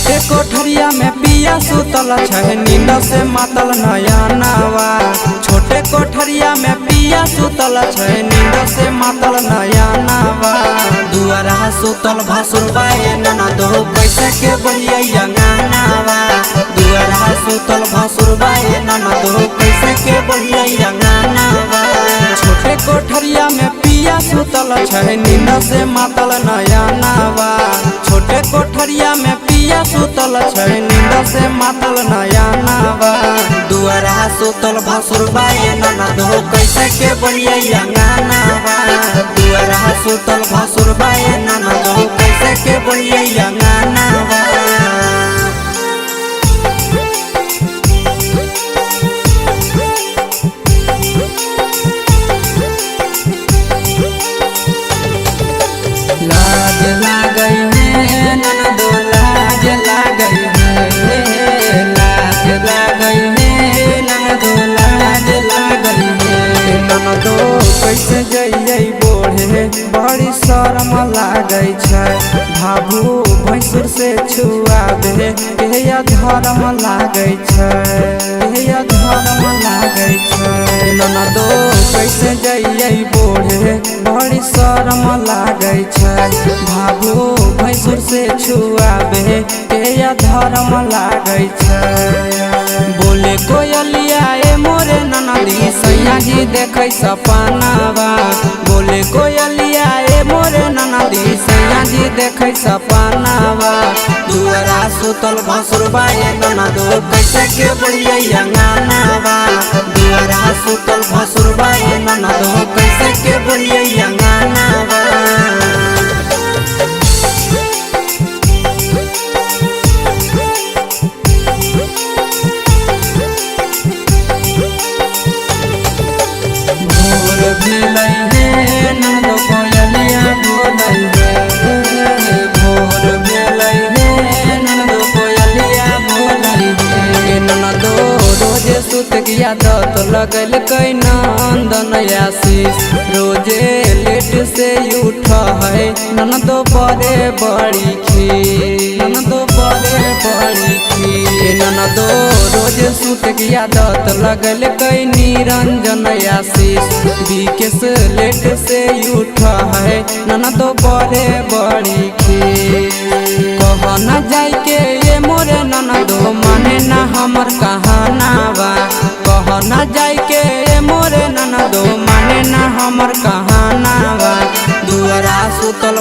छोटे कोठरिया में पिया सुतल छै नींद से मातल नया नवा। छोटे कोठरिया में पिया सुतल छै नींद से मातल नया नवा। दुआरा सुतल भसुरबाए ननदो कैसे के बलिया गानावा। दुआरा सुतल भसुरबाए ननदो कैसे के बलिया गानावा। छोटे कोठरिया में पिया सुतल छै नींद से मातल नया नवा। छोटे कोठरिया में पिया सुतल छै नींद से मातल नया नवा। दुआरा सुतल भसुरबाए ननदो कैसे के बलिया गानावा। दुआरा सुतल भसुरबाए ननदो कैसे के बलिया गानावा। लाज लागई है ननदो लाज लागई है। लाज लागई है ननदो लाज लागई है। ननदो कैसे जइयै बोढ़े बड़ी शरम लागई छै। भाभू भैंसुर से छुआबे केया धर्म लागई छै। केया धर्म लागई छै। ननदो कैसे जइयै बोढ़े बड़ी शरम लागई छै। भाभू भैंसुर से छुआबे केया धर्म लागई छै। बोले कोयलिया ए मोरे ननदी सैया जी देखै सपनावा। बोले कोयलिया ए मोरे ननदी सैया जी देखै सपनावा। दुआरा सुतल भसुरबाए ननदो कैसे के बलिया गानावा। दुआरा सुतल भसुरबाए ननदो कैसे के बलिया गानावा। भोर भेलै हे ननदो कोयलिया बोलै हे। भोर भेलै हे ननदो कोयलिया बोलै हे। ननदो रोजे सुत गया दत लगल कै नंदन आशीष। रोजे लेट से उठ है ननदो बड़े बड़ी खीर। ननदो बड़े बड़ी खीर। ननदो रोजे सुत गया दत लगल कै निरंजन आशीष। विकेश लेट से उठ है ननदो बड़े बड़ी खीर। कह न जाय के ये मोरे ननदो माने ना हमर कहानावा। कह न जाय के ये मोरे ननदो माने ना हमर कहानावा। दुआरा सुतल